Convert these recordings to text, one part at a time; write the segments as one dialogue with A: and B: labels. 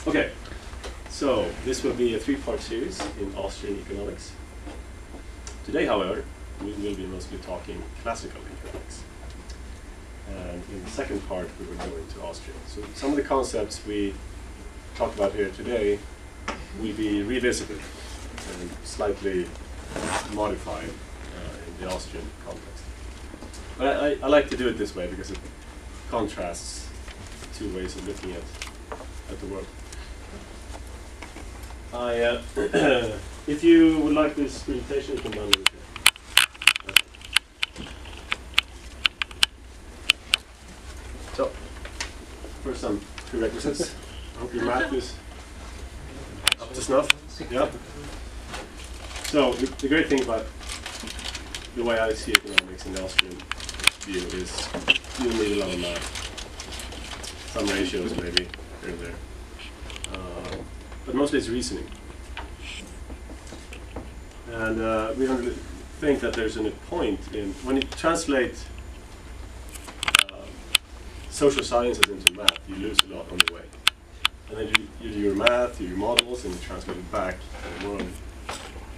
A: Okay, so this will be a three-part series in Austrian Economics. Today, however, we will be mostly talking classical economics. And in the second part, we will go into Austrian. So some of the concepts we talk about here today will be revisited and slightly modified in the Austrian context. But I like to do it this way because it contrasts two ways of looking at the world. If you would like this presentation, you can download it here. So, first some prerequisites. I hope your math is up to snuff. Yeah. So, the great thing about the way I see economics in the Austrian view is you need a lot of math. Some ratios maybe here and there. But mostly it's reasoning. And we don't think that there's any point in, when you translate social sciences into math, you lose a lot on the way. And then you do your math, you do your models, and you translate it back to the world,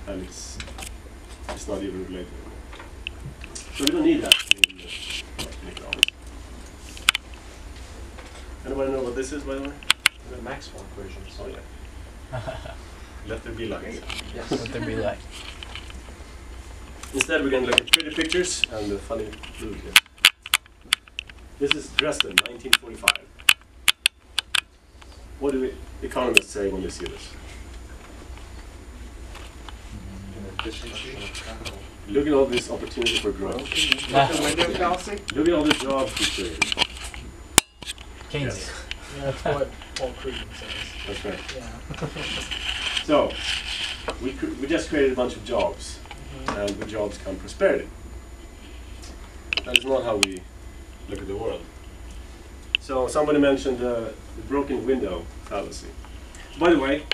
A: and it's not even related anymore. So we don't need that in economics. Anybody know what this is, by the way?
B: The Maxwell equation.
A: Oh yeah. Let there be light.
C: Yes. Let there be light.
A: Instead, we're going to look at pretty pictures and the funny food here. This is Dresden, 1945. What do economists say when they see this? Look at all this opportunity for growth. Look at all the jobs we created.
C: Keynes.
A: Yes.
D: Yeah, that's what Paul Krugman says.
A: That's right.
D: Yeah.
A: So, we just created a bunch of jobs, and with jobs come prosperity. That is not how we look at the world. So, somebody mentioned the broken window fallacy. By the way,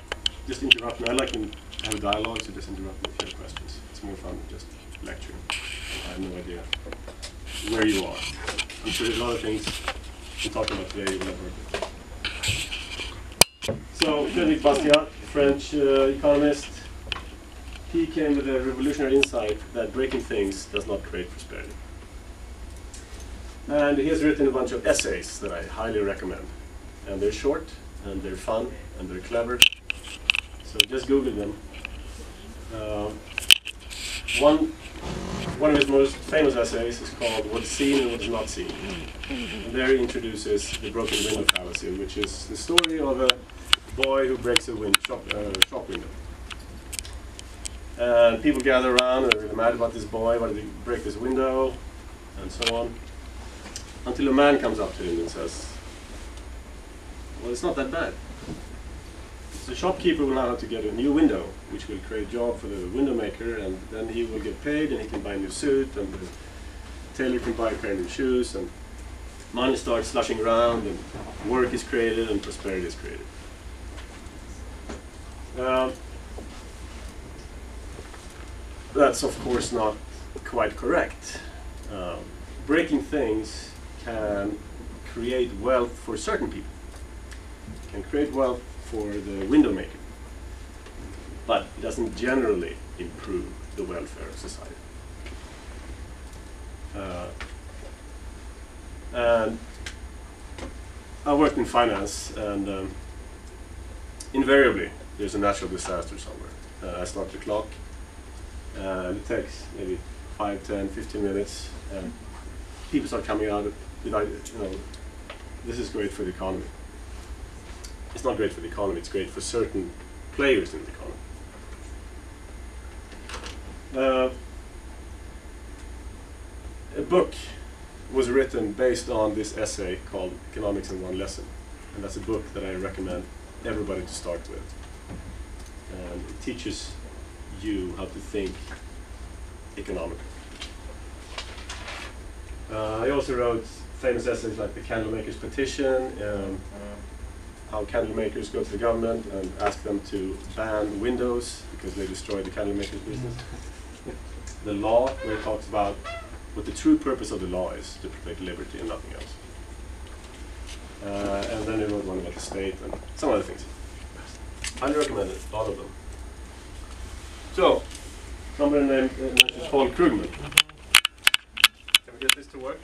A: just interrupt me. I like to have a dialogue, so just interrupt me if you have questions. It's more fun than just lecturing. I have no idea where you are. I'm sure there's a lot of things we're talking about today you will have heard of. So, Frédéric Bastiat, French economist, he came with a revolutionary insight that breaking things does not create prosperity. And he has written a bunch of essays that I highly recommend. And they're short, and they're fun, and they're clever. So just Google them. One of his most famous essays is called What's Seen and What's Not Seen. And there he introduces the broken window fallacy, which is the story of a boy who breaks a shop window. And people gather around and are really mad about this boy. Why did he break this window? And so on. Until a man comes up to him and says, well, it's not that bad. The shopkeeper will now have to get a new window, which will create a job for the window maker, and then he will get paid, and he can buy a new suit, and the tailor can buy a pair of new shoes, and money starts slushing around, and work is created, and prosperity is created. That's of course not quite correct. Breaking things can create wealth for certain people. It can create wealth for the window maker, but it doesn't generally improve the welfare of society. And I worked in finance, and invariably there's a natural disaster somewhere. I start the clock, and it takes maybe 5, 10, 15 minutes, and people start coming out without, this is great for the economy. It's not great for the economy, it's great for certain players in the economy. A book was written based on this essay called Economics in One Lesson. And that's a book that I recommend everybody to start with. And it teaches you how to think economically. I also wrote famous essays like The Candlemaker's Petition, how candle makers go to the government and ask them to ban windows because they destroy the candle makers' business. The Law, where it talks about what the true purpose of the law is, to protect liberty and nothing else. And then I wrote one about the state and some other things. Highly recommend it, all of them. So, somebody named Paul Krugman. Can we get this to work?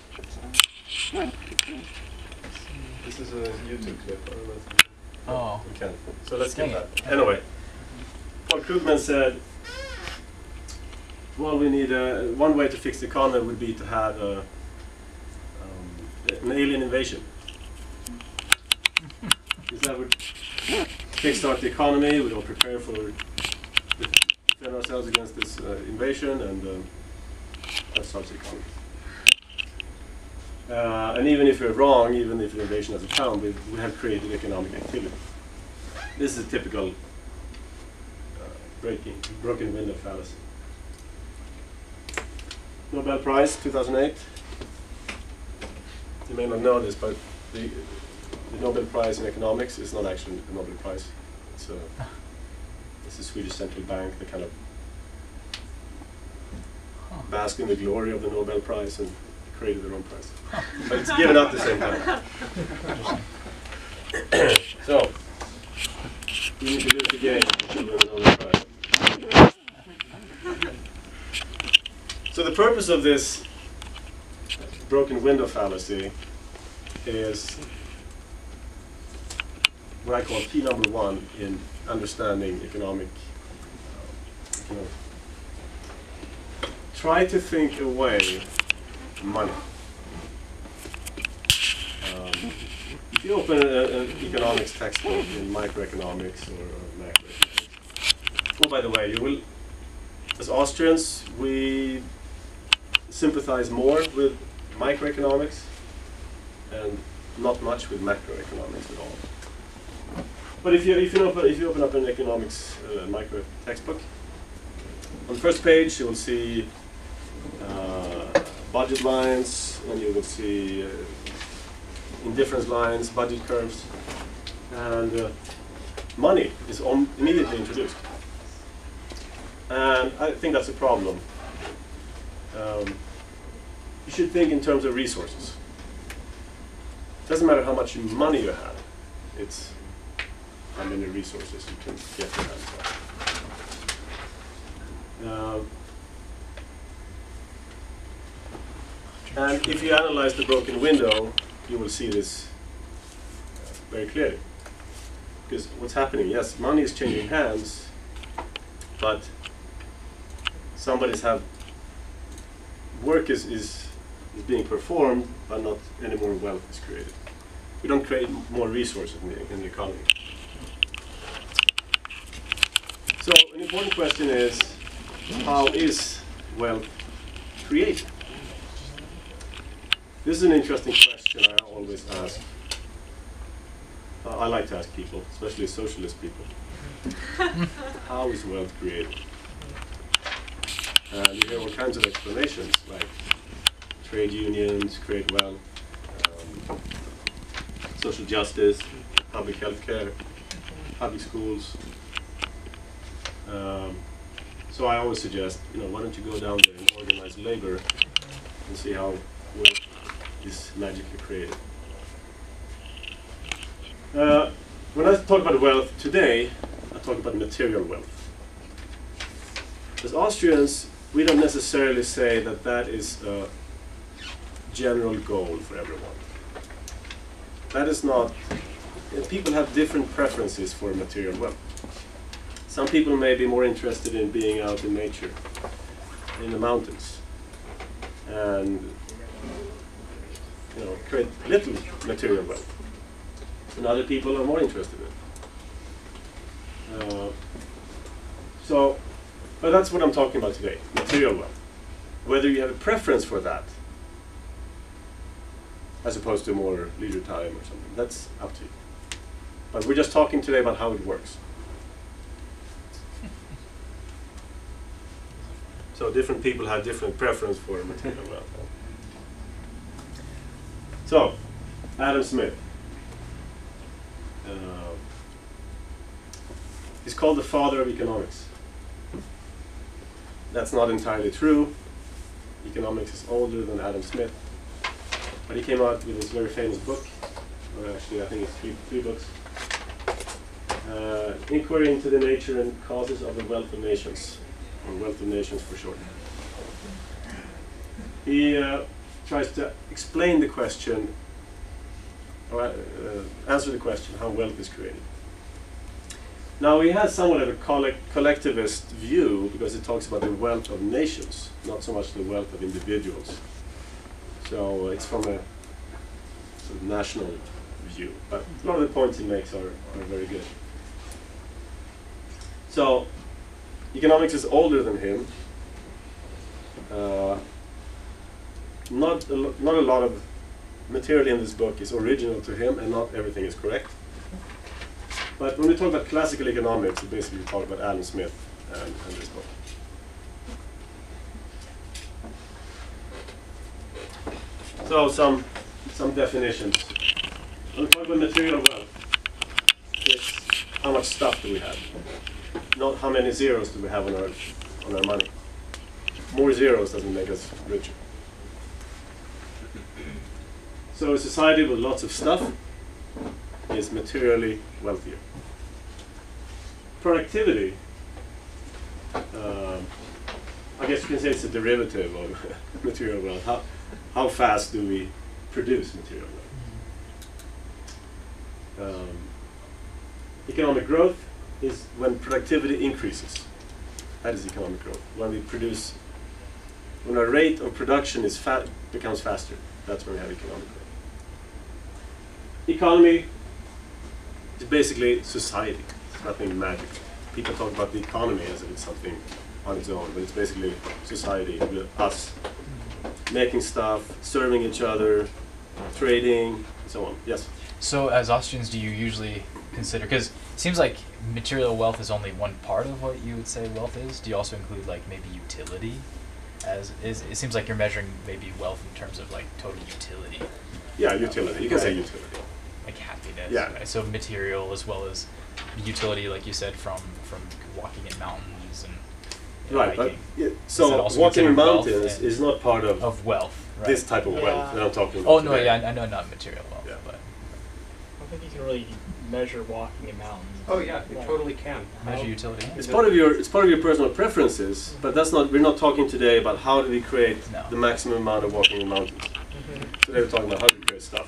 A: This is a YouTube clip. I don't know if we can. So let's skip that. Anyway, Paul Krugman said, well, we need one way to fix the economy would be to have an alien invasion. Because that would kickstart the economy. We don't prepare for defend ourselves against this invasion, and that starts the economy. And even if we're wrong, even if the invasion hasn't come, we have created economic activity. This is a typical broken window fallacy. Nobel Prize 2008. You may not know this, but the Nobel Prize in economics is not actually a Nobel Prize. It's a Swedish central bank that kind of bask in the glory of the Nobel Prize and created their own prize. But it's given out at the same time. So, you need to lose the game to win the Nobel Prize. So the purpose of this broken window fallacy is what I call key number one in understanding economic. Try to think away money. If you open an economics textbook in microeconomics or macroeconomics, oh, by the way, you will, as Austrians, we sympathize more with microeconomics and not much with macroeconomics at all. But if you open up an economics micro textbook, on the first page you will see budget lines, and you will see indifference lines, budget curves, and money is immediately introduced. And I think that's a problem. You should think in terms of resources. It doesn't matter how much money you have, it's how many resources you can get your hands on. And if you analyze the broken window, you will see this very clearly. Because what's happening, yes, money is changing hands, but somebody's work is being performed, but not any more wealth is created. We don't create more resources in the economy. So an important question is, how is wealth created? This is an interesting question I always ask. I like to ask people, especially socialist people. How is wealth created? And you hear all kinds of explanations, like trade unions create wealth, social justice, public health care, public schools. So I always suggest, why don't you go down there and organize labor and see how wealth is magically created. When I talk about wealth today, I talk about material wealth. As Austrians, we don't necessarily say that that is a general goal for everyone. That is not. People have different preferences for material wealth. Some people may be more interested in being out in nature, in the mountains, and create little material wealth. And other people are more interested in. But that's what I'm talking about today, material wealth. Whether you have a preference for that, as opposed to more leisure time or something, that's up to you. But we're just talking today about how it works. So different people have different preference for material wealth. So, Adam Smith. He's called the father of economics. That's not entirely true. Economics is older than Adam Smith. But he came out with this very famous book. Or actually, I think it's three books. Inquiry into the nature and causes of the wealth of nations, or wealth of nations for short. He tries to explain the question, or answer the question, how wealth is created. Now he has somewhat of a collectivist view because it talks about the wealth of nations, not so much the wealth of individuals. So it's from a sort of national view, but a lot of the points he makes are very good. So economics is older than him. Not a lot of material in this book is original to him, and not everything is correct. But when we talk about classical economics, we basically talk about Adam Smith and this book. So some definitions. When we talk about material wealth, it's how much stuff do we have, not how many zeros do we have on our money. More zeros doesn't make us richer. So a society with lots of stuff is materially wealthier. Productivity, I guess you can say it's a derivative of material wealth. How fast do we produce material wealth? Economic growth is when productivity increases. That is economic growth. When our rate of production becomes faster, that's when we have economic growth. Economy is basically society. It's nothing magic. People talk about the economy as if it's something on its own, but it's basically society, us making stuff, serving each other, trading, and so on. Yes?
C: So as Austrians, do you usually consider, because it seems like material wealth is only one part of what you would say wealth is. Do you also include like maybe utility? It seems like you're measuring maybe wealth in terms of like total utility.
A: Yeah, utility. You can say utility.
C: Like happiness.
A: Yeah.
C: Right? So material as well as utility, like you said, from walking in mountains and
A: right, but
C: hiking.
A: So walking in mountains is not part of
C: wealth. Right?
A: this type of wealth that I'm talking about.
C: Oh no,
A: today.
C: yeah, I know not material wealth,
A: Yeah.
C: but
D: I don't think you can really measure walking in mountains.
B: Oh yeah, you totally can.
C: measure utility.
A: It's part of your personal preferences, but that's not. We're not talking today about how do we create the maximum amount of walking in mountains. Today we're talking about how do we create stuff.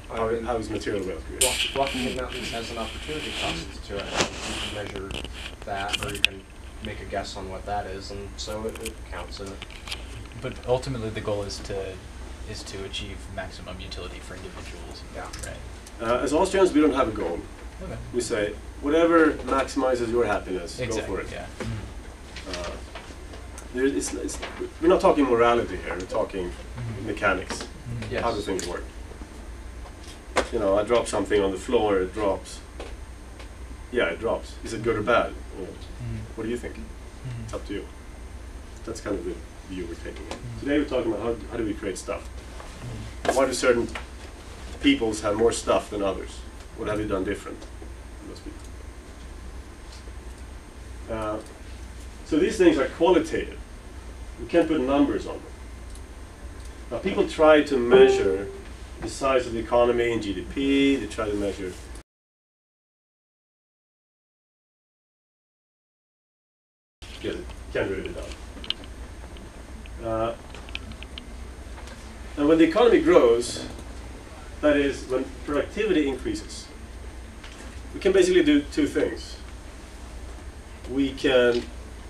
A: How is material wealth created?
B: Walking in mountains has an opportunity cost to it. You can measure that, or you can make a guess on what that is, and so it counts in it.
C: But ultimately, the goal is to achieve maximum utility for individuals.
B: Yeah.
C: Right.
A: As Austrians, we don't have a goal.
C: Okay.
A: We say whatever maximizes your happiness,
C: Exactly.
A: go for it.
C: Yeah.
A: We're not talking morality here. We're talking mechanics.
B: Yes.
A: How do things work? You know, I drop something on the floor, it drops. Yeah, it drops. Is it good or bad? You know, what do you think? It's up to you. That's kind of the view we're taking. Today we're talking about how do we create stuff? Why do certain peoples have more stuff than others? What have you done different than those people? So these things are qualitative. We can't put numbers on them. Now people try to measure the size of the economy in GDP, they try to measure can't really be done. And when the economy grows, that is when productivity increases, we can basically do two things. We can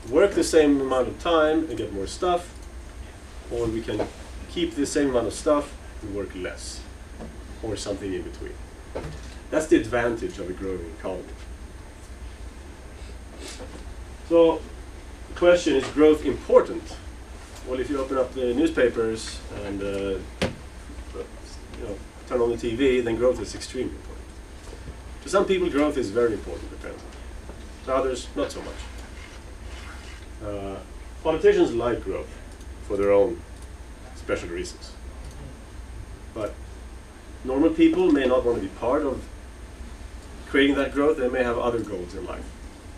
A: work the same amount of time and get more stuff, or we can keep the same amount of stuff and work less, or something in between. That's the advantage of a growing economy. So the question, is growth important? Well, if you open up the newspapers and turn on the TV, then growth is extremely important. To some people, growth is very important, apparently. To others, not so much. Politicians like growth for their own special reasons. But normal people may not want to be part of creating that growth. They may have other goals in life.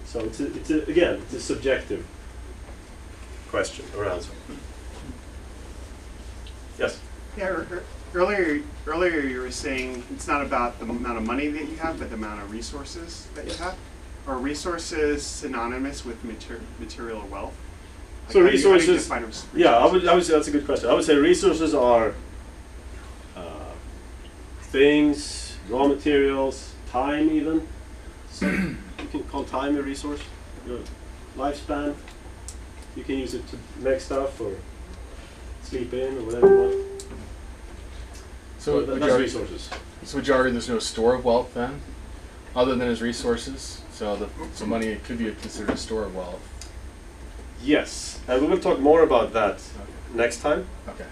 A: So it's a subjective question or answer. Yes?
E: Yeah, earlier you were saying it's not about the amount of money that you have, but the amount of resources that you have. Are resources synonymous with material wealth?
A: So
E: how do you
A: resources,
E: define resources?
A: yeah, I would say that's a good question. I would say resources are things, raw materials, time even. So you can call time a resource. Your lifespan, you can use it to make stuff or sleep in or whatever you want.
F: So
A: that's resources.
F: So would you argue there's no store of wealth then, other than as resources? So money could be considered a store of wealth.
A: Yes, and we will talk more about that next time.
F: Okay.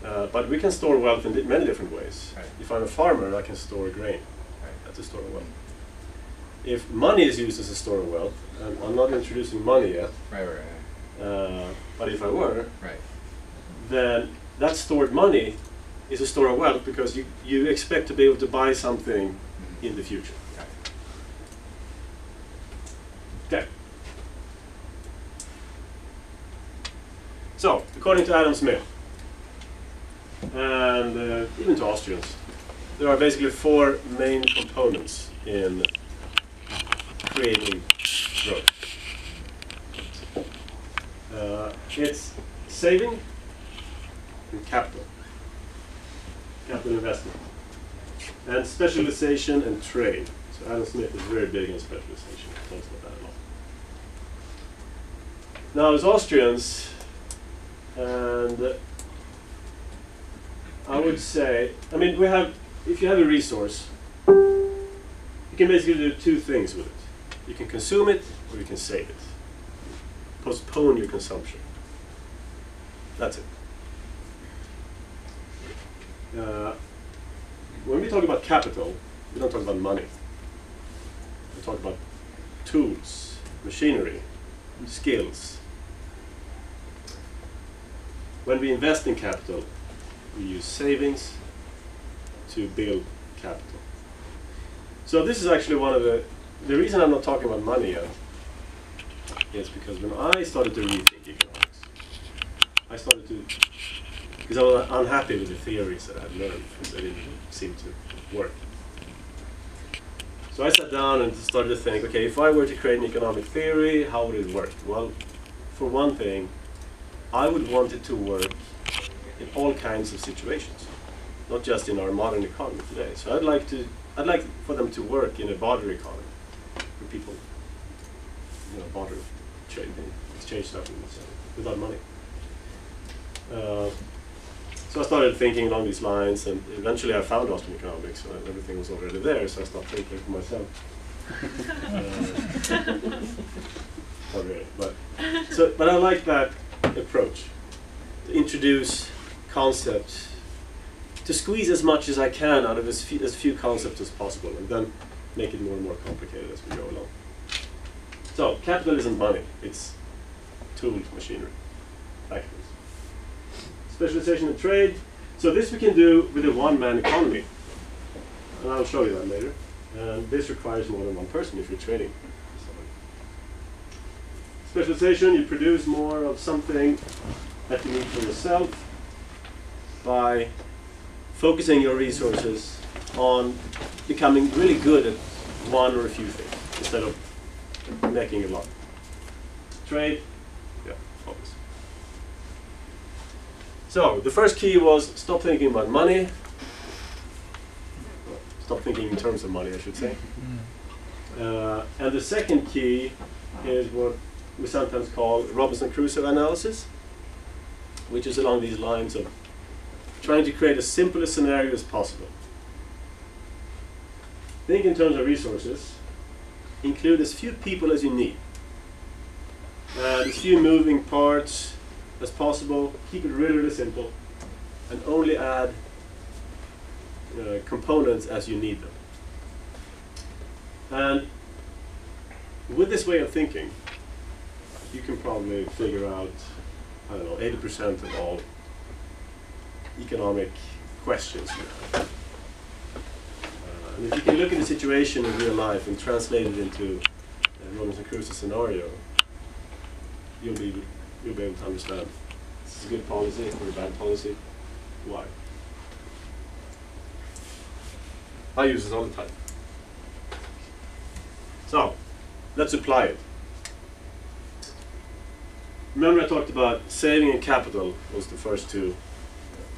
A: But we can store wealth in many different ways.
F: Right.
A: If I'm a farmer, I can store grain.
F: Right.
A: That's a store of wealth. If money is used as a store of wealth, and I'm not introducing money yet,
F: Right.
A: but if I were,
F: Right.
A: then that stored money is a store of wealth because you expect to be able to buy something in the future. Okay. So, according to Adam Smith, and even to Austrians, there are basically 4 main components in creating growth. It's saving and capital investment, and specialization and trade. So Adam Smith is very big on specialization. He talks about that a lot. Now, as Austrians, and I would say, I mean, if you have a resource, you can basically do 2 things with it. You can consume it or you can save it. Postpone your consumption. That's it. When we talk about capital, we don't talk about money. We talk about tools, machinery, skills. When we invest in capital, we use savings to build capital. So this is actually one of the reason I'm not talking about money yet is because when I started to rethink economics, because I was unhappy with the theories that I had learned because they didn't seem to work. So I sat down and started to think, okay, if I were to create an economic theory, how would it work? Well, for one thing, I would want it to work in all kinds of situations, not just in our modern economy today. So I'd like for them to work in a barter economy, where people, barter, trade, exchange stuff without money. So I started thinking along these lines, and eventually I found Austrian Economics, and everything was already there, so I started thinking for myself. Not really, but I like that approach, to introduce concepts, to squeeze as much as I can out of as few concepts as possible, and then make it more and more complicated as we go along. So, capital isn't money, it's tools, machinery, factories. Specialization and trade. So this we can do with a one-man economy. And I'll show you that later. And this requires more than one person if you're trading. Specialization, you produce more of something that you need for yourself by focusing your resources on becoming really good at one or a few things instead of making a lot. Trade, yeah, obvious. So the first key was stop thinking about money. Stop thinking in terms of money, I should say. And the second key is what we sometimes call Robinson Crusoe analysis, which is along these lines of trying to create as simple a scenario as possible. Think in terms of resources. Include as few people as you need. And as few moving parts as possible. Keep it really, really simple. And only add components as you need them. And with this way of thinking, you can probably figure out, 80% of all economic questions you have. And if you can look at the situation in real life and translate it into a Robinson Crusoe scenario, you'll be able to understand this is a good policy or a bad policy, why. I use it all the time. So, let's apply it. Remember I talked about saving and capital was the first two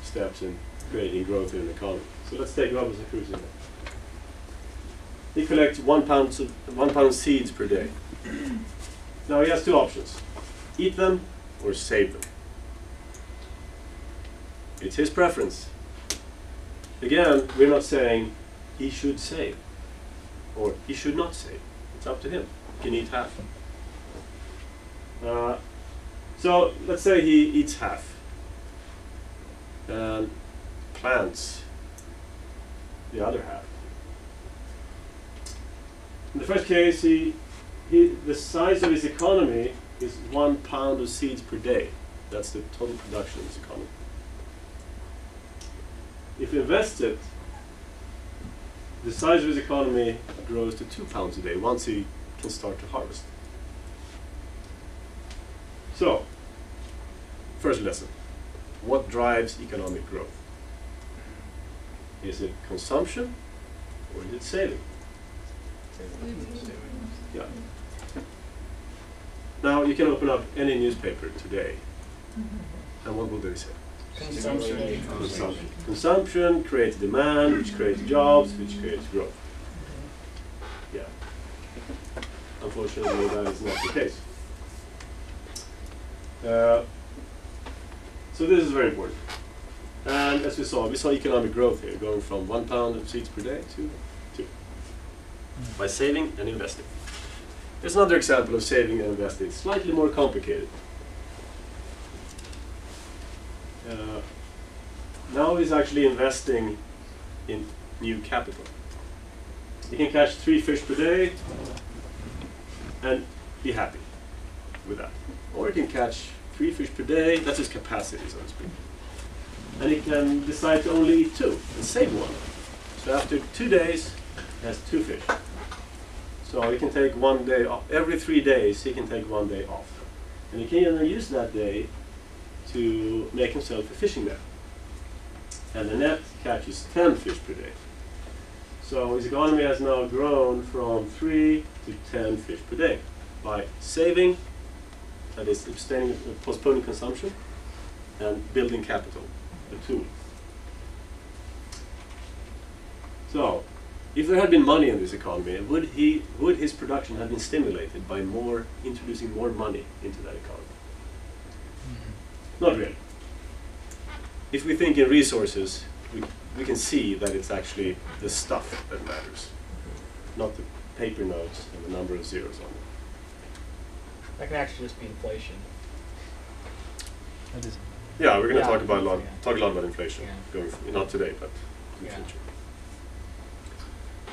A: steps in creating growth in an economy. So let's take Robinson Crusoe. He collects 1 pound seeds per day. Now he has two options: eat them or save them. It's his preference. Again, we're not saying he should save or he should not save. It's up to him. He can eat half. So let's say he eats half and plants the other half. In the first case, the size of his economy is 1 pound of seeds per day. That's the total production of his economy. If he invests it, the size of his economy grows to 2 pounds a day once he can start to harvest. So, first lesson. What drives economic growth? Is it consumption or is it saving? Yeah. Now you can open up any newspaper today, and what will they say?
D: Consumption.
A: Consumption. Consumption creates demand, which creates jobs, which creates growth. Yeah. Unfortunately, that is not the case. So this is very important. And as we saw economic growth here, going from 1 pound of seeds per day to 2. By saving and investing. Here's another example of saving and investing. It's slightly more complicated. Now he's actually investing in new capital. He can catch 3 fish per day and be happy with that. Or he can catch 3 fish per day, that's his capacity, so to speak. And he can decide to only eat 2 and save 1. So after 2 days, he has 2 fish. So he can take 1 day off. Every 3 days, he can take 1 day off. And he can use that day to make himself a fishing net. And the net catches 10 fish per day. So his economy has now grown from 3 to 10 fish per day by saving, that is postponing consumption, and building capital, the tool. So, if there had been money in this economy, would his production have been stimulated by introducing more money into that economy? Not really. If we think in resources, we can see that it's actually the stuff that matters, not the paper notes and the number of zeros on them.
D: That can actually just be inflation.
C: That is.
A: Yeah, we're going to
D: Yeah.
A: talk a lot about inflation,
D: Yeah.
A: not today, but in the
D: Yeah.
A: future.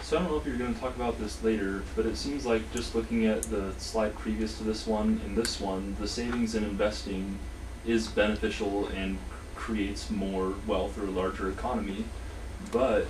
G: So I don't know if you're going to talk about this later, but it seems like just looking at the slide previous to this one and this one, the savings and investing is beneficial and creates more wealth or a larger economy. But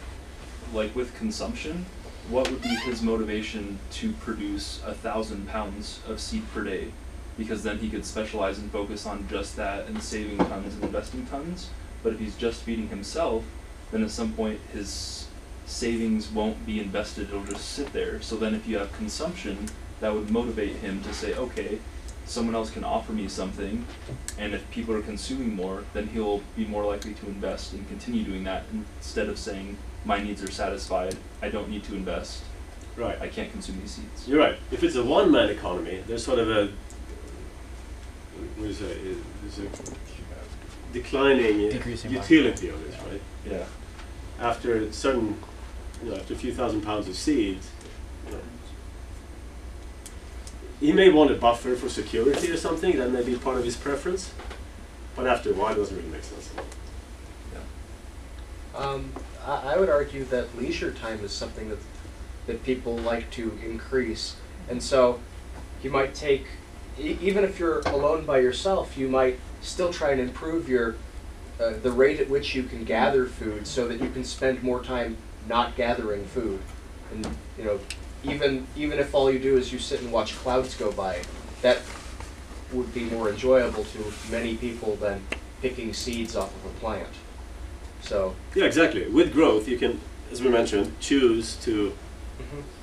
G: like with consumption, what would be his motivation to produce 1,000 pounds of seed per day? Because then he could specialize and focus on just that and saving tons and investing tons. But if he's just feeding himself, then at some point his savings won't be invested, it'll just sit there. So then if you have consumption, that would motivate him to say, okay, someone else can offer me something, and if people are consuming more, then he'll be more likely to invest and continue doing that instead of saying, my needs are satisfied, I don't need to invest,
A: Right.
G: I can't consume these seeds.
A: You're right. If it's a one-man economy, there's sort of a there's a declining
C: Decreasing
A: utility of this, right?
G: Yeah.
A: After a certain, after a few thousand pounds of seeds, he may want a buffer for security or something. That may be part of his preference, but after a while, it doesn't really make sense.
B: I would argue that leisure time is something that people like to increase, and so you might take, even if you're alone by yourself, you might still try and improve your the rate at which you can gather food, so that you can spend more time not gathering food, and even if all you do is you sit and watch clouds go by, that would be more enjoyable to many people than picking seeds off of a plant. So
A: Yeah, exactly. With growth, you can as we mentioned, choose to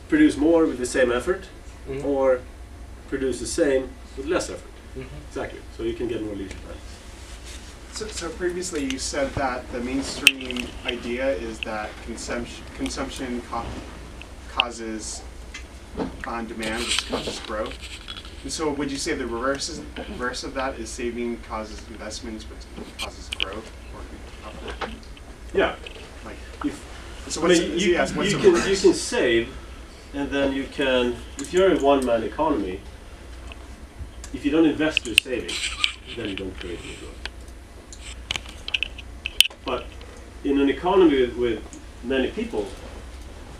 A: produce more with the same effort, or produce the same with less effort. Exactly. So you can get more leisure time.
E: So previously you said that the mainstream idea is that consumption causes on demand, which causes growth. And so would you say the reverse of that is saving causes investments, which causes growth? Or
A: Yeah.
E: like,
A: So you can save, and then you can, if you're a one-man economy, if you don't invest your savings, then you don't create any growth. But in an economy with many people,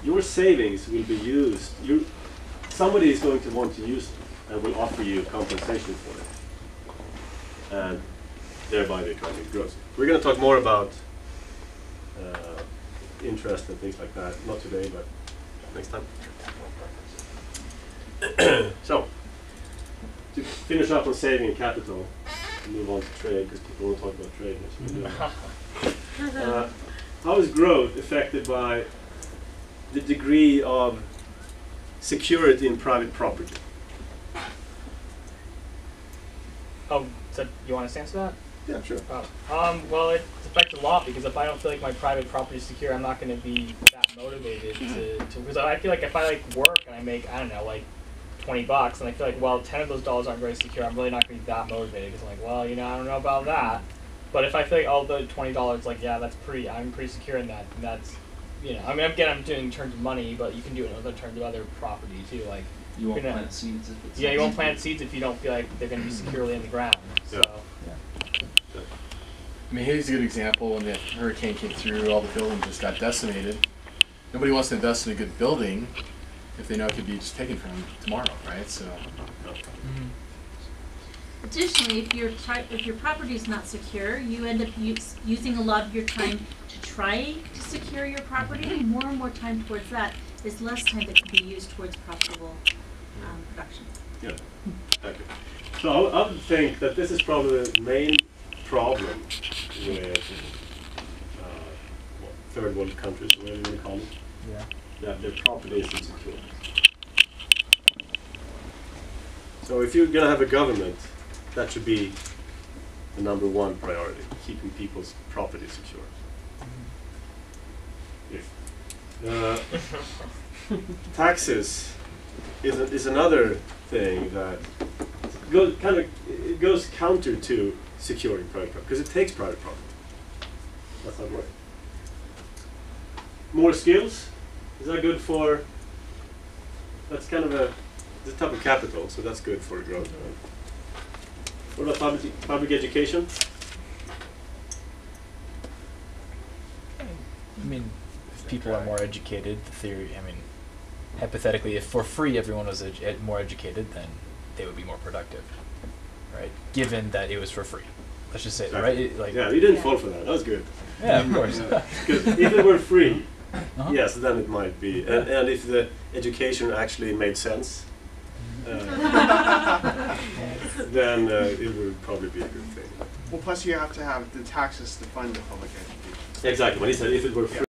A: your savings will be used. Somebody is going to want to use them and will offer you compensation for it, and thereby the economy grows. We're going to talk more about interest and things like that. Not today, but next time. So, to finish up on saving and capital, move on to trade, because people won't talk about trade. How is growth affected by the degree of security in private property?
D: Oh, so you want to answer that?
A: Yeah, sure.
D: Well, it's affected a lot, because if I don't feel like my private property is secure, I'm not going to be that motivated to because I feel like if I work and I make, I don't know, like $20, and I feel like, well, 10 of those dollars aren't very secure, I'm really not going to be that motivated, because I'm like, well, I don't know about that. But if I feel like, oh, the $20, like, yeah, I'm pretty secure in that, and that's, I mean, again, I'm doing in terms of money, but you can do it in other terms of other property too, like.
G: You won't plant seeds if it's
D: you won't plant seeds if you don't feel like they're going to be securely in the ground. So.
C: Yeah.
F: I mean, here's a good example. When the hurricane came through, all the buildings just got decimated. Nobody wants to invest in a good building if they know it could be just taken from them tomorrow, right? So.
H: Additionally, if your property is not secure, you end up using a lot of your time to try to secure your property, and more time towards that is less time that can be used towards profitable production.
A: Yeah, thank you. So I would think that this is probably the main problem with third world countries, whatever you want to call it.
C: Yeah.
A: That their property isn't secure. So if you're going to have a government, that should be the #1 priority, keeping people's property secure. Taxes is another thing that goes counter to securing private property, because it takes private property. That's not right. More skills, is that good for? That's kind of a type of capital, so that's good for growth. Right? What about public education?
C: I mean, if people are more educated, the theory, I mean, hypothetically, if for free everyone was more educated, then they would be more productive, right? Given that it was for free. Let's just say that, right?
A: Yeah, you didn't fall for that. That was good.
C: Yeah, of course.
A: Because if it were free, yes, then it might be. And if the education actually made sense, then it would probably be a good thing.
E: Well, plus you have to have the taxes to fund the public education.
A: Exactly. When he said if it were free.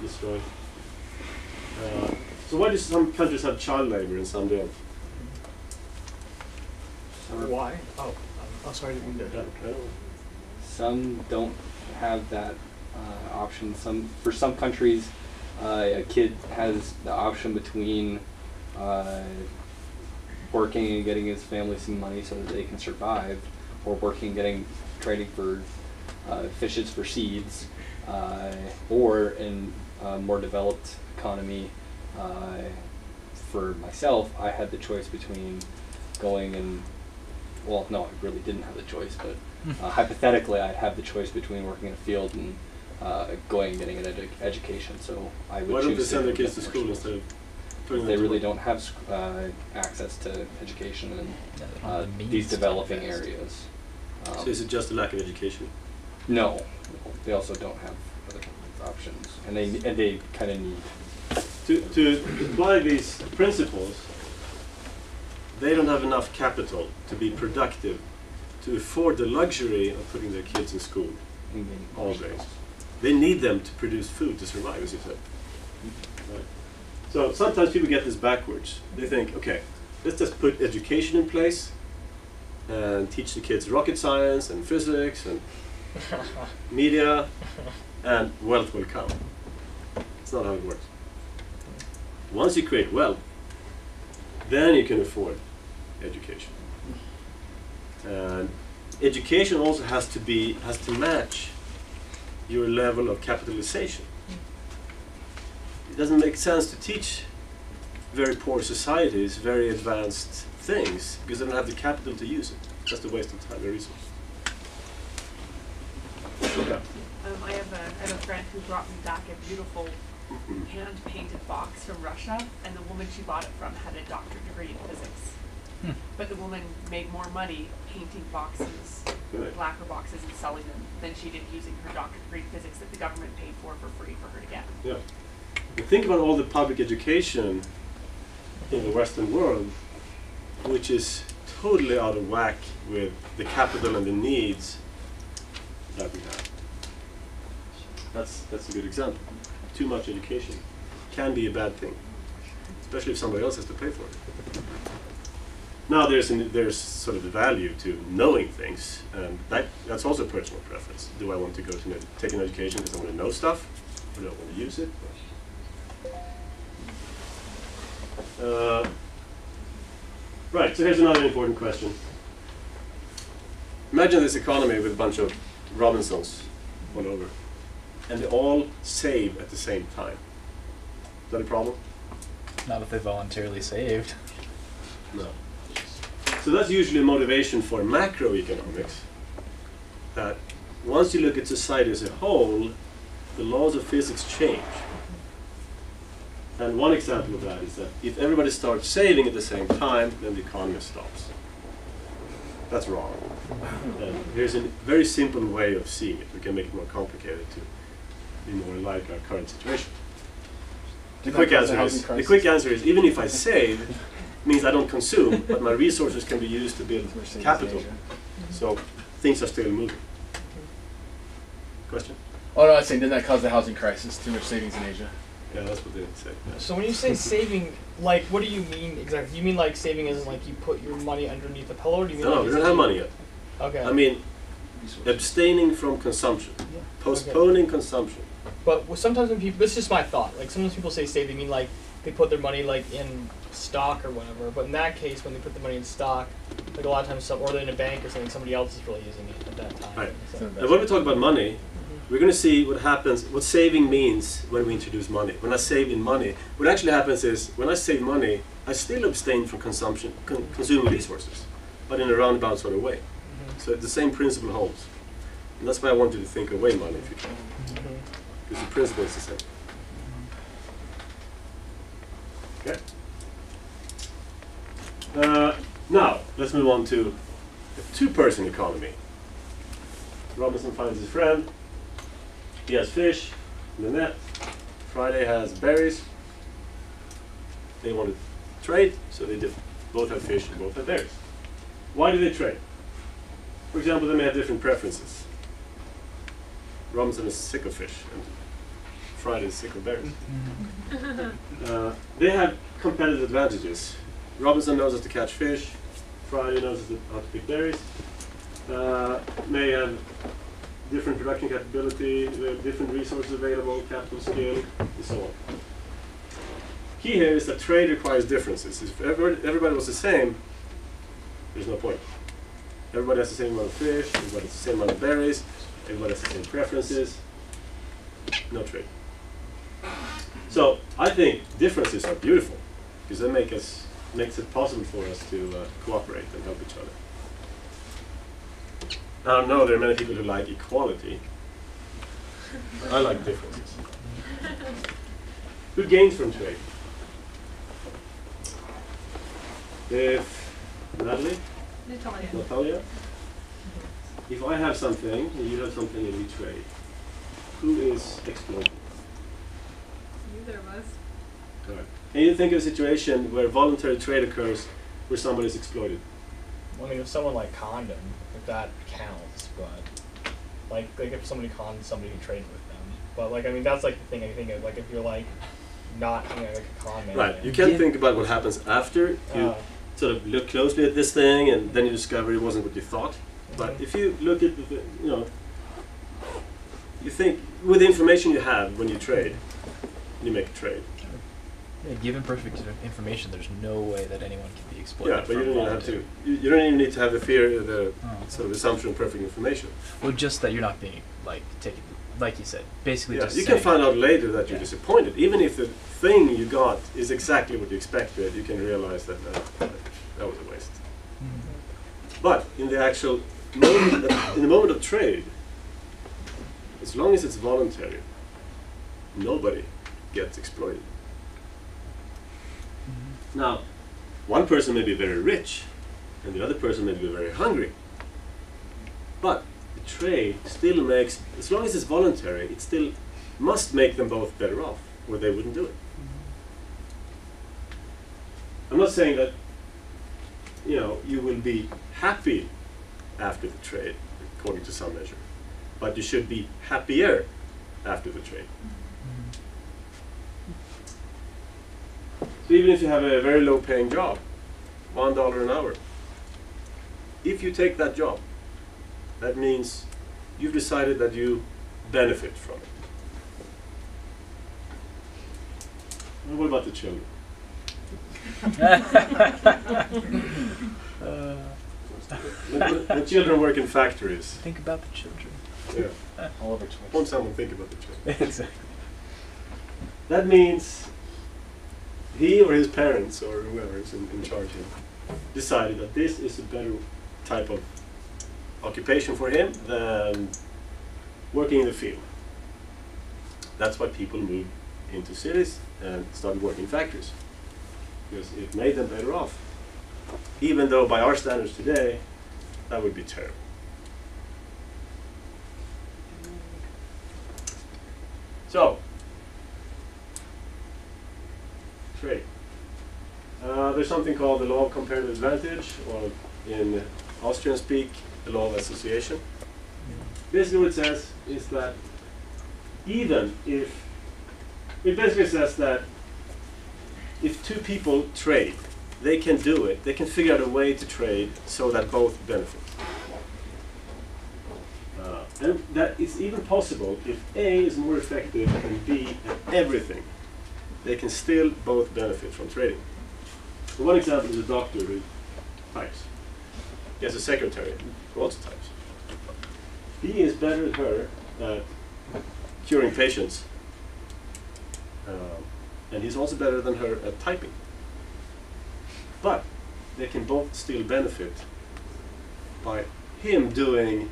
A: Destroyed. So why do some countries have child labor and some don't?
D: Why? Oh, sorry to be there.
I: Some don't have that option. For some countries, a kid has the option between working and getting his family some money so that they can survive, or working, trading for fishes for seeds, or in a more developed economy. For myself, I had the choice between going and, well, no, I really didn't have the choice, but hypothetically, I'd have the choice between working in a field and going and getting an education. So I would choose. Why don't they send their kids to school instead of? They really don't have access to education in these developing areas.
A: So is it just a lack of education?
I: No, they also don't have other options, and they kind of need.
A: To apply these principles, they don't have enough capital to be productive to afford the luxury of putting their kids in school
I: Mm-hmm.
A: all day. They need them to produce food to survive, as you said. Right. So sometimes people get this backwards. They think, okay, let's just put education in place and teach the kids rocket science and physics and media, and wealth will come. It's not how it works. Once you create wealth, then you can afford education. And education also has to match your level of capitalization. It doesn't make sense to teach very poor societies very advanced things because they don't have the capital to use it. It's just a waste of time and resource. Yeah.
J: I have a friend who brought me back a beautiful hand-painted box from Russia, and the woman she bought it from had a doctorate degree in physics. But the woman made more money painting boxes,
A: Right.
J: lacquer boxes, and selling them than she did using her doctorate degree in physics that the government paid for free for her to get.
A: Yeah. But think about all the public education in the Western world, which is totally out of whack with the capital and the needs that we have. That's a good example. Too much education can be a bad thing, especially if somebody else has to pay for it. Now there's sort of the value to knowing things, and that's also personal preference. Do I want to go to take an education because I want to know stuff, or do I want to use it? Right, so here's another important question. Imagine this economy with a bunch of Robinsons all over, and they all save at the same time. Is that a problem?
C: Not if they voluntarily saved.
A: No. So that's usually a motivation for macroeconomics, that once you look at society as a whole, the laws of physics change. And one example of that is that if everybody starts saving at the same time, then the economy stops. That's wrong. And here's a very simple way of seeing it. We can make it more complicated to be more like our current situation. The quick answer is even if I save, means I don't consume, but my resources can be used to build capital. So things are still moving. Question?
F: Oh no, I was saying, didn't that cause the housing crisis? Too much savings in Asia.
A: Yeah, that's what they say. Yeah.
D: So when you say saving, like, what do you mean exactly? You mean like saving isn't like you put your money underneath the pillow, or do you mean?
A: No,
D: like
A: we don't have money yet.
D: Okay.
A: I mean, abstaining from consumption, postponing consumption.
D: But sometimes when people, this is just my thought. Like sometimes people say save, they mean like they put their money like in stock or whatever. But in that case, when they put the money in stock, like a lot of times, or they're in a bank or something, somebody else is really using it at that time.
A: Right.
D: So,
A: And when we talk about money, we're going to see what happens, what saving means when we introduce money. When I save in money, what actually happens is when I save money, I still abstain from consumption, consuming resources, but in a roundabout sort of way. So the same principle holds. And that's why I want you to think away money if you can. Because the principle is the same. Okay? Now, let's move on to a two-person economy. Robinson finds his friend. He has fish in the net. Friday has berries. They want to trade, so they do. Both have fish and both have berries. Why do they trade? For example, they may have different preferences. Robinson is sick of fish, and Friday is sick of berries. They have competitive advantages. Robinson knows how to catch fish. Friday knows how to pick berries. May have different production capability, different resources available, capital skill, and so on. Key here is that trade requires differences. If everybody was the same, there's no point. Everybody has the same amount of fish, everybody has the same amount of berries, everybody has the same preferences. No trade. So I think differences are beautiful because they makes it possible for us to cooperate and help each other. I know there are many people who like equality. I like differences. Who gains from trade? If Natalie? Natalia? If I have something and you have something and we trade, who is exploited?
J: Neither of us.
A: Correct. Can you think of a situation where voluntary trade occurs where somebody is exploited?
D: I mean, if someone like condom, that counts, but like if somebody cons somebody who traded with them. But like I mean that's like the thing I think of, like if you're like not like a con man.
A: Right. You can't think about what happens after. You sort of look closely at this thing, and then you discover it wasn't what you thought. But if you look at the, you think with the information you have when you trade, you make a trade.
C: Yeah, given perfect information, there's no way that anyone can be exploited.
A: Yeah, but you don't even have to. You don't even need to have the fear, the sort of assumption of perfect information.
C: Well, just that you're not being like taken, like you said, basically.
A: Yeah,
C: just
A: you can
C: saying,
A: find out later that you're disappointed, even if the thing you got is exactly what you expected. You can realize that that was a waste. But in the actual moment, in the moment of trade, as long as it's voluntary, nobody gets exploited. Now, one person may be very rich, and the other person may be very hungry. But the trade still makes, as long as it's voluntary, it still must make them both better off, or they wouldn't do it. I'm not saying that you will be happy after the trade, according to some measure, but you should be happier after the trade. So even if you have a very low-paying job, $1 an hour, if you take that job, that means you've decided that you benefit from it. And what about the children? When children work in factories.
C: Think about the children.
A: Yeah.
I: All over Twitter.
A: Won't someone think about the children?
C: Exactly.
A: That means he or his parents or whoever is in charge here decided that this is a better type of occupation for him than working in the field. That's why people moved into cities and started working in factories, because it made them better off. Even though by our standards today, that would be terrible. So, trade. There's something called the law of comparative advantage, or in Austrian speak, the law of association. Basically what it says is that even if, it basically says that if two people trade, they can do it, they can figure out a way to trade so that both benefit. And that it's even possible if A is more effective than B at everything, they can still both benefit from trading. So one example is a doctor who types. He has a secretary who also types. B is better than her at curing patients, and he's also better than her at typing. But they can both still benefit by him doing,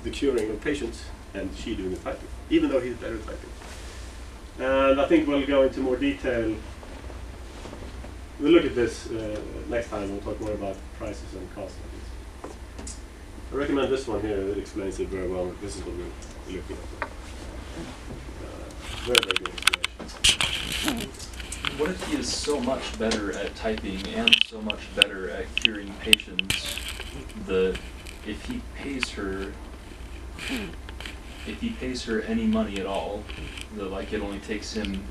A: the curing of patients and she doing the typing, even though he's better at typing. And I think we'll go into more detail. We'll look at this next time. We'll talk more about prices and costs. I recommend this one here. It explains it very well. This is what we're looking at. Very, very good explanation.
G: What if he is so much better at typing and so much better at curing patients that if he pays her any money at all, that like it only takes him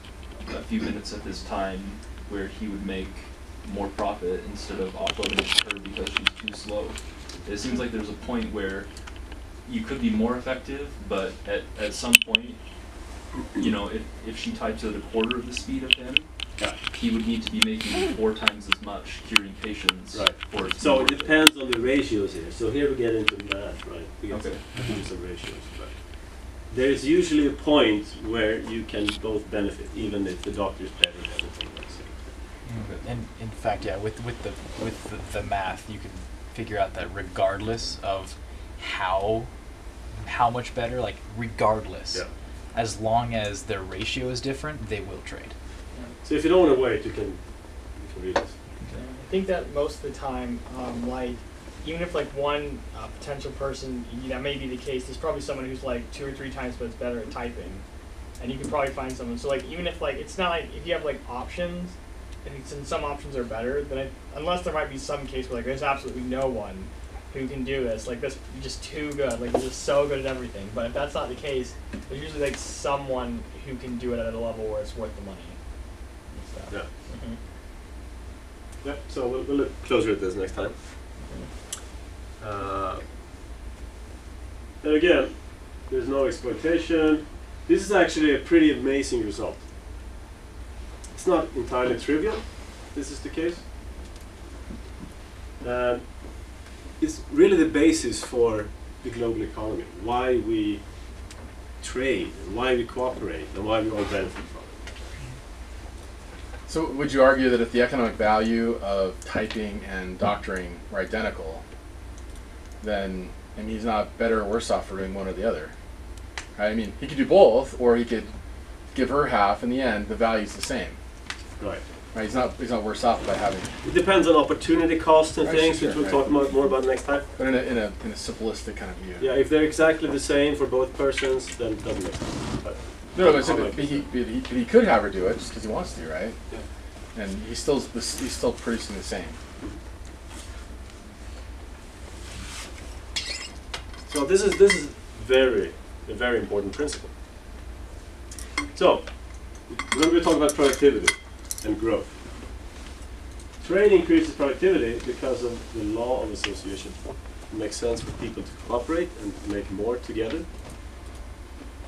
G: a few minutes of his time where he would make more profit instead of offloading it to her because she's too slow? It seems like there's a point where you could be more effective, but at some point, if she types at a quarter of the speed of him, he would need to be making 4 times as much curing patients.
A: Right.
G: For it to
A: So
G: be
A: it
G: worth
A: depends on the ratios here. So here we get into math, right? We get
G: Okay.
A: some ratios. But there's usually a point where you can both benefit, even if the doctor is better than everything else.
C: And in fact, yeah, with the math, you can figure out that regardless of how much better, like regardless, as long as their ratio is different, they will trade.
A: So if you don't want to wait, you can read this.
D: I think that most of the time, even if like one potential person, that may be the case, there's probably someone who's like 2 or 3 times but better at typing, and you can probably find someone. So like even if like it's not like if you have like options, and some options are better, then unless there might be some case where like there's absolutely no one, who can do this. Like this, you're just too good. Like you're just so good at everything. But if that's not the case, there's usually like someone who can do it at a level where it's worth the money. And stuff.
A: Yeah. Yeah. So we'll look closer at this next time. And again, there's no exploitation. This is actually a pretty amazing result. It's not entirely trivial. This is the case. And it's really the basis for the global economy, why we trade, and why we cooperate, and why we all benefit from it.
F: So would you argue that if the economic value of typing and doctoring were identical, then he's not better or worse off for doing one or the other? Right? I mean, he could do both, or he could give her half. In the end, the value's the same.
A: Right.
F: Right? He's not worse off by having.
A: It depends on opportunity cost and things,
F: Sure,
A: which we'll
F: right.
A: talk more about next time.
F: But in a simplistic kind of view.
A: Yeah, if they're exactly the same for both persons, then it doesn't make sense. But
F: No, but he could have her do it just because he wants to, right?
A: Yeah.
F: And he's still producing the same.
A: So this is a very important principle. So we're going to talk about productivity and growth. Trade increases productivity because of the law of association. It makes sense for people to cooperate and make more together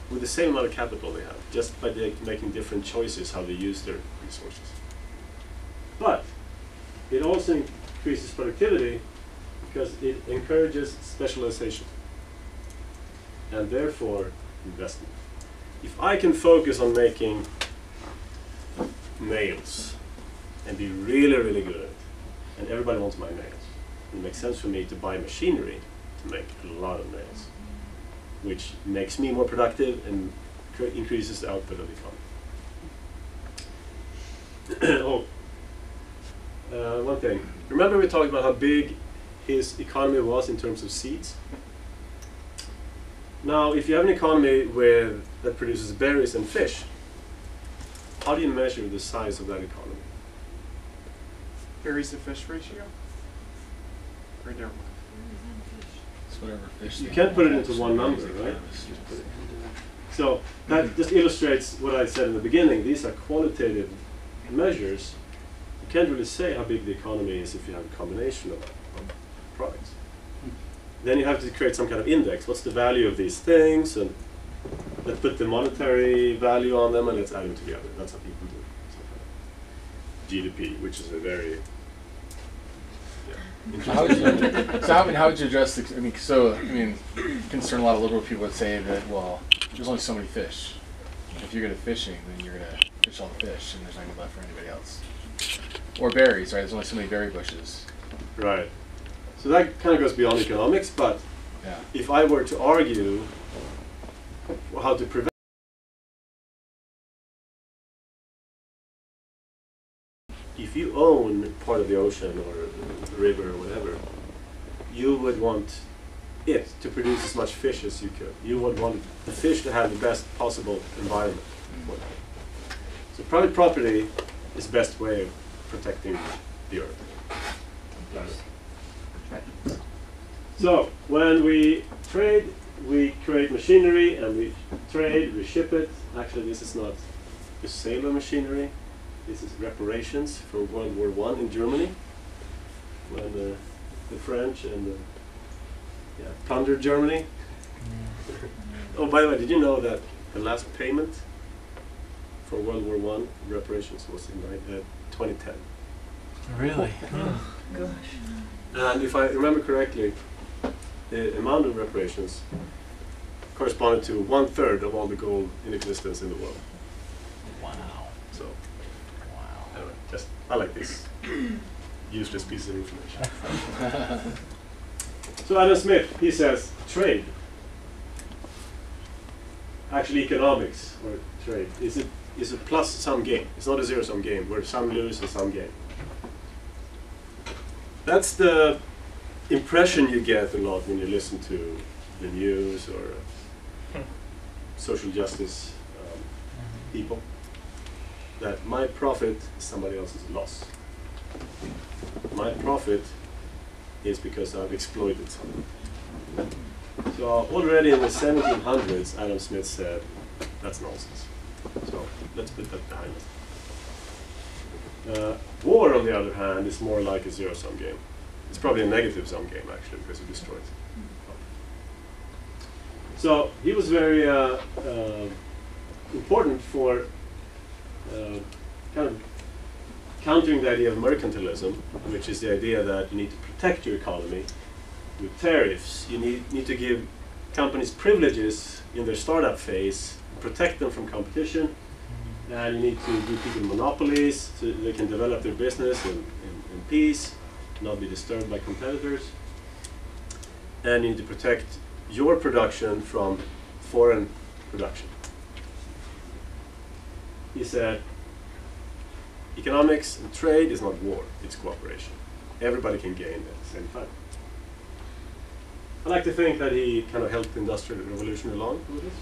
A: with the same amount of capital they have, just by making different choices how they use their resources. But it also increases productivity because it encourages specialization and therefore investment. If I can focus on making nails and be really, really good at it, and everybody wants my nails, it makes sense for me to buy machinery to make a lot of nails, which makes me more productive and increases the output of the economy. One thing. Remember we talked about how big his economy was in terms of seeds? Now, if you have an economy that produces berries and fish, how do you measure the size of that economy?
E: Berries to fish ratio? Or never mind.
F: It's whatever fish.
A: You can't put it into one number, right? So that just illustrates what I said in the beginning. These are qualitative measures. You can't really say how big the economy is if you have a combination of products. Then you have to create some kind of index. What's the value of these things? And let's put the monetary value on them and let's add them together. That's how people do it. GDP, which is a very
F: How would you address the, concern a lot of liberal people would say that, well, there's only so many fish. If you're good at fishing, then you're going to fish all the fish and there's nothing left for anybody else. Or berries, right? There's only so many berry bushes.
A: Right. So that kind of goes beyond economics, but
F: Yeah.
A: if I were to argue how to prevent, if you own part of the ocean or the river or whatever, you would want it to produce as much fish as you could. You would want the fish to have the best possible environment for them. So private property is the best way of protecting the earth. So when we trade, we create machinery and we trade, we ship it. Actually, this is not the sale of machinery. This is reparations from World War I in Germany, when the French and plundered Germany. Oh, by the way, did you know that the last payment for World War I reparations was in 2010?
C: Really?
A: And if I remember correctly, the amount of reparations corresponded to 1/3 of all the gold in existence in the world.
C: Wow.
A: So,
C: Wow.
A: anyway, I like this useless piece of information. So Adam Smith, he says, trade, actually economics or trade, is a plus-sum game. It's not a zero-sum game where some lose and some gain. That's the impression you get a lot when you listen to the news or social justice people, that my profit is somebody else's loss. My profit is because I've exploited something. So already in the 1700s, Adam Smith said, that's nonsense. So let's put that behind us. War, on the other hand, is more like a zero-sum game. It's probably a negative-sum game, actually, because it destroys. So he was very important for kind of countering the idea of mercantilism, which is the idea that you need to protect your economy with tariffs. You need to give companies privileges in their startup phase, protect them from competition, and you need to give people monopolies so they can develop their business in peace, not be disturbed by competitors. And you need to protect your production from foreign production. He said, economics and trade is not war, it's cooperation. Everybody can gain at the same time. I like to think that he kind of helped the Industrial Revolution along with this.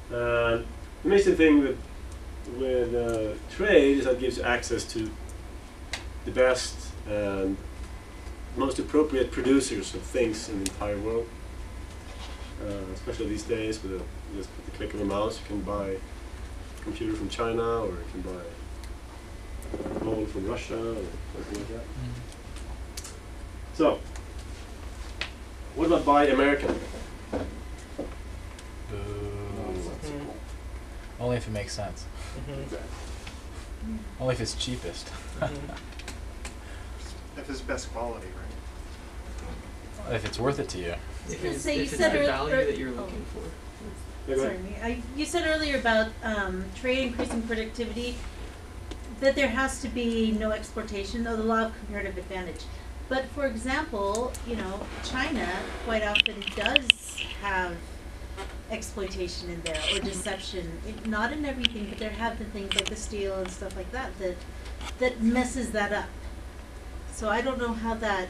A: And the amazing thing with trade is that it gives you access to the best and most appropriate producers of things in the entire world. Especially these days, with just the click of a mouse, you can buy a computer from China, or you can buy gold from Russia, or something like that. So, what about buy American?
C: Only if it makes sense. Only if it's cheapest.
E: If it's best quality, right?
C: If it's worth it to you.
H: was gonna
K: If
H: say, you
K: it's
H: said
K: the
H: earlier-
K: value that you're looking for.
A: Yeah, go ahead.
H: Sorry, you said earlier about trade increasing productivity, that there has to be no exportation, or the law of comparative advantage. But for example, you know, China quite often does have exploitation in there, or deception. Not in everything, but there have been things like the steel and stuff like that that messes that up. So I don't know how that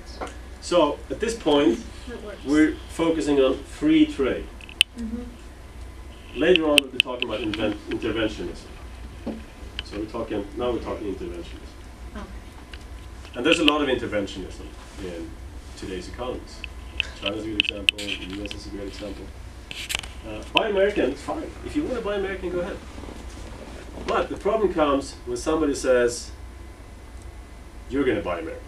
A: So at this point,
H: works.
A: we're focusing on free trade.
H: Mm-hmm.
A: Later on, we'll be talking about interventionism. So we're talking interventionism.
H: Okay.
A: And there's a lot of interventionism in today's economies. China's a good example, the US is a great example. Buy American, it's fine. If you want to buy American, go ahead. But the problem comes when somebody says, you're going to buy American.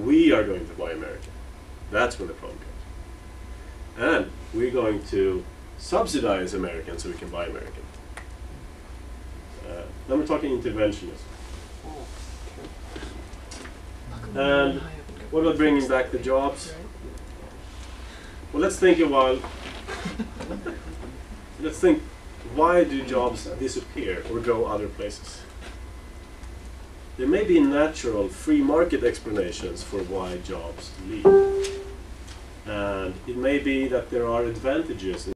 A: We are going to buy American. That's when the problem comes. And we're going to subsidize American so we can buy American. Then we're talking interventionism. And what about bringing back the jobs? Well, let's think a while. Let's think, why do jobs disappear or go other places? There may be natural free market explanations for why jobs leave. And it may be that there are advantages